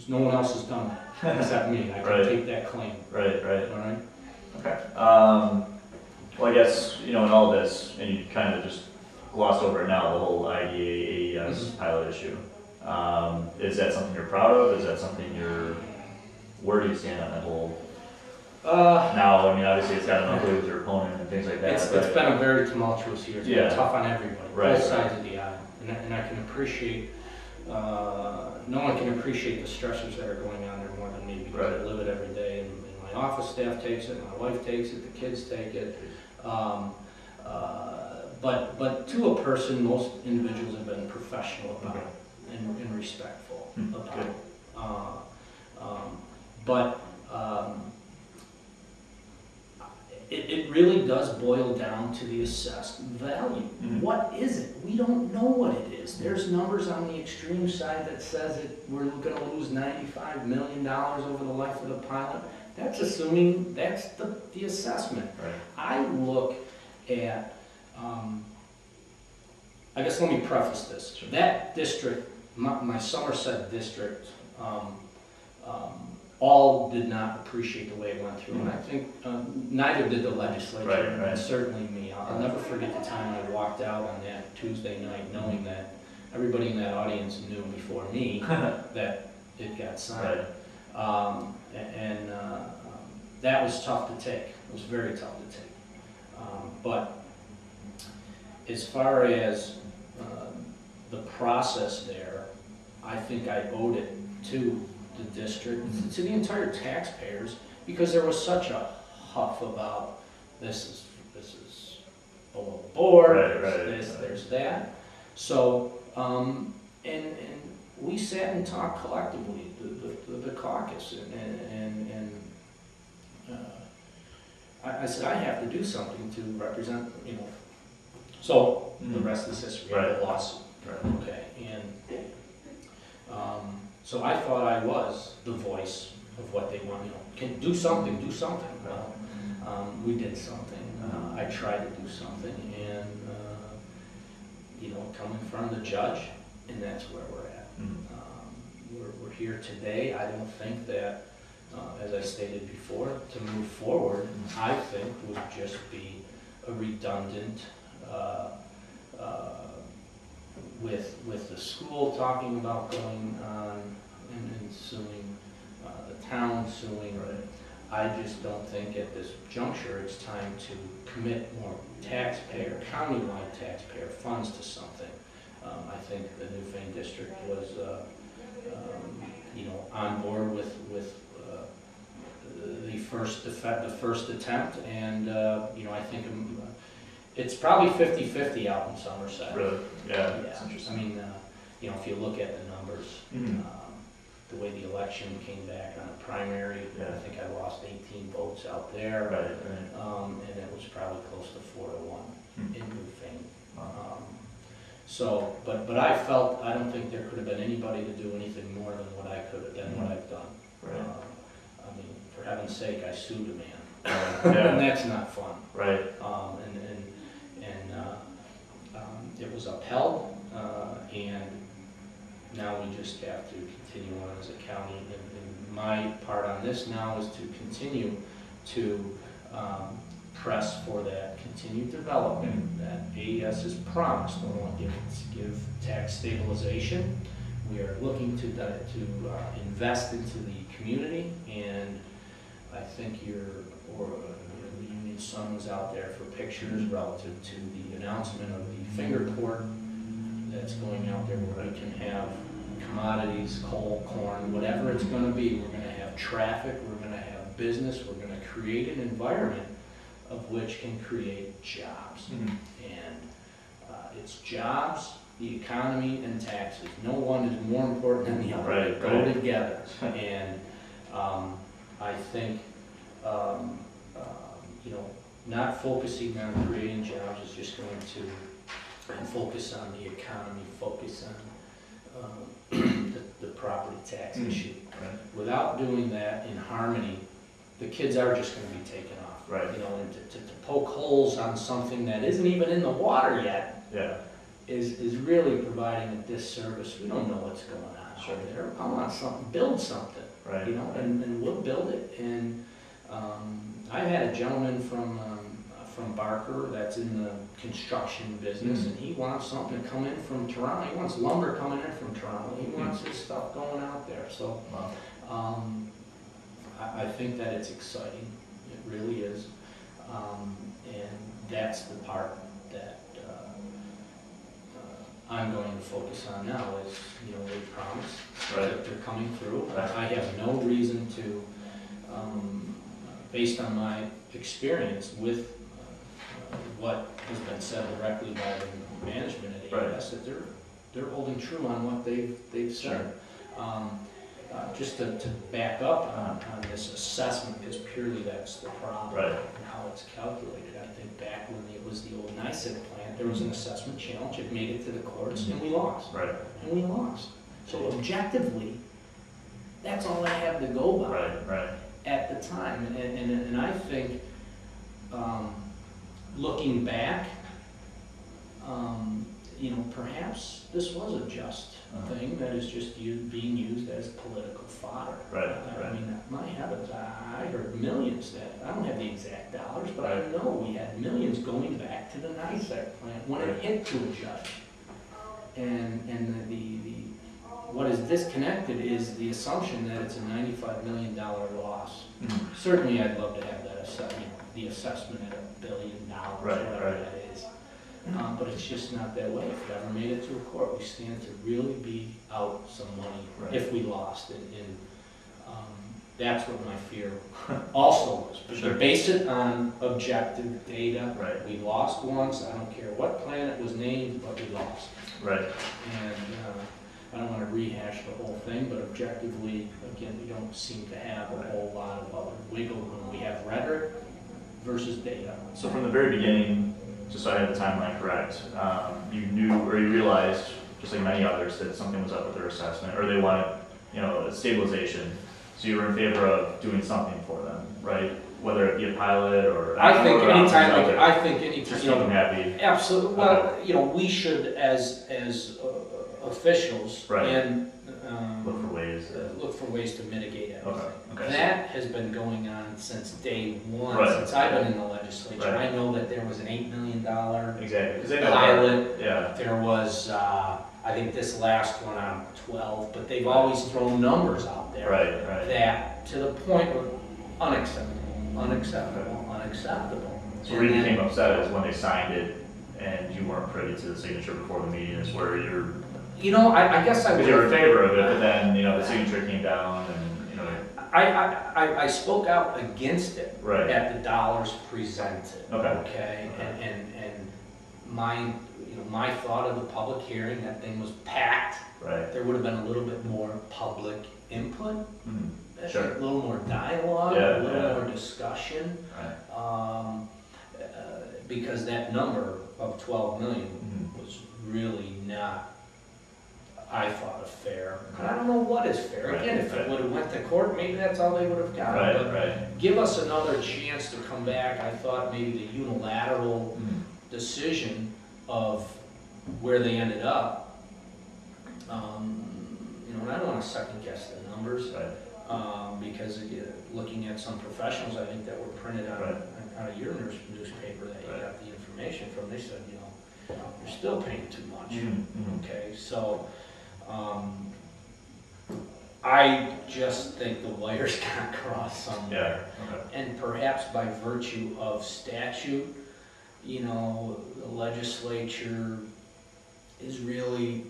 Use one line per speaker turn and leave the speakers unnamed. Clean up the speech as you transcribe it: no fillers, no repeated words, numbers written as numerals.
no one else has done that except me. I can take that claim.
Right.
All right.
Okay. Well, I guess, in all this, and you kind of just glossed over it now, the whole IDA AES pilot issue. Is that something you're proud of? Is that something where do you stand on that whole? Now, I mean, obviously it's got an ugly with your opponent and things like that.
It's been a very tumultuous year. It's been tough on everybody, both sides of the aisle. And I can appreciate, no one can appreciate the stressors that are going on there more than me, because I live it every day, and my office staff takes it, my wife takes it, the kids take it. But to a person, most individuals have been professional about it and respectful about it. It really does boil down to the assessed value. What is it? We don't know what it is. There's numbers on the extreme side that says we're going to lose $95 million over the life of the pilot. That's assuming that's the assessment.
Right.
I look at, I guess let me preface this. Sure. That district, my Somerset district, all did not appreciate the way it went through. And I think neither did the legislature, and certainly me. I'll never forget the time I walked out on that Tuesday night knowing that everybody in that audience knew before me that it got signed. That was tough to take. It was very tough to take. But as far as the process there, I think I owed it to the district, to the entire taxpayers, because there was such a huff about this is below board, there's that. So, and we sat and talked collectively, the caucus, and I said I have to do something to represent, So the rest is history. I had a lawsuit. Okay, and so I thought I was the voice of what they want. Can do something, do something. We did something. I tried to do something, and come in front of the judge, and that's where we're at. We're here today. I don't think that, as I stated before, to move forward, I think would just be a redundant. With the school talking about going on and suing, the town suing. I just don't think at this juncture it's time to commit more countywide taxpayer funds to something. I think the Newfane district was, on board with the first attempt, and I think. It's probably 50-50 out in Somerset.
Really? Yeah. That's interesting.
I mean, if you look at the numbers, the way the election came back on a primary, I think I lost 18 votes out there. And it was probably close to 4-1 in Newfane. So, but I felt, I don't think there could have been anybody to do anything more than what I could have done, what I've done. I mean, for heaven's sake, I sued a man. And that's not fun. It was upheld, and now we just have to continue on as a county. And my part on this now is to continue to press for that continued development that AES has promised. We want to give tax stabilization. We are looking to invest into the community, and I think the Union Sun was out there for pictures relative to the announcement of the finger port that's going out there, where we can have commodities, coal, corn, whatever it's going to be. We're going to have traffic, we're going to have business, we're going to create an environment of which can create jobs. And it's jobs, the economy, and taxes. No one is more important than the other. They go together. And I think not focusing on creating jobs is just going to focus on the economy, focus on the property tax issue. Without doing that in harmony, the kids are just going to be taken off. And to poke holes on something that isn't even in the water yet is really providing a disservice. We don't know what's going on.
Sure.
out there. I want something, build something,
Right.
you know, and we'll build it. And I had a gentleman from Barker that's in the construction business, and he wants something to come in from Toronto. He wants lumber coming in from Toronto. He wants his stuff going out there. So
Wow.
I think that it's exciting. It really is. And that's the part that I'm going to focus on now is, you know, they promise that they're coming through.
Right.
I have no reason to, based on my experience with what has been said directly by the management at AES, that they're holding true on what they've said. Just to back up on this assessment, because purely that's the problem and how it's calculated. I think back when it was the old NICEAG plant, there was an assessment challenge. It made it to the courts, and we lost. And we lost. So objectively, that's all I have to go by at the time. And I think, looking back, you know, perhaps this was a just thing that is just being used as political fodder. I mean, my heavens, I heard millions that, I don't have the exact dollars, but I know we had millions going back to the NICEAG plant when it hit to a judge. And what is disconnected is the assumption that it's a $95 million loss. Certainly I'd love to have that, you know, the assessment at $1 billion, whatever that is. But it's just not that way. If it ever made it to a court, we stand to really be out some money if we lost it. And that's what my fear also was. But you base it on objective data. We lost once. I don't care what planet was named, but we lost. And I don't want to rehash the whole thing, but objectively, again, we don't seem to have a whole lot of other wiggle room. We have rhetoric versus data.
So from the very beginning, just so I have the timeline correct, you knew or you realized, just like many others, that something was up with their assessment, or they wanted, you know, a stabilization. So you were in favor of doing something for them, right? Whether it be a pilot or
I think anytime,
just
you
keep
know,
them happy.
absolutely. Well, you know, we should as officials and
look for ways
to mitigate everything.
Okay.
That has been going on since day one, since I've been in the legislature. I know that there was an $8 million pilot. There was, I think this last one on 12, but they've always thrown numbers out there that, to the point of unacceptable.
So where you became upset is when they signed it and you weren't privy to the signature before the meeting, is where you're...
You know, I guess I would...
You were in favor of it, but then, you know, the signature came down and, you know...
I spoke out against it at the dollars presented. And my thought of the public hearing, that thing was packed. There would have been a little bit more public input, a little more dialogue, a little more discussion, because that number of 12 million was really not, I thought, fair. I don't know what is fair. Again, if it would have went to court, maybe that's all they would have got. But give us another chance to come back. I thought maybe the unilateral decision of where they ended up, you know, and I don't want to second guess the numbers, because looking at some professionals, I think that were printed out of your newspaper that you got the information from, they said, you know, you're still paying too much. Okay, so I just think the wires got crossed somewhere. And perhaps by virtue of statute, you know, the legislature is really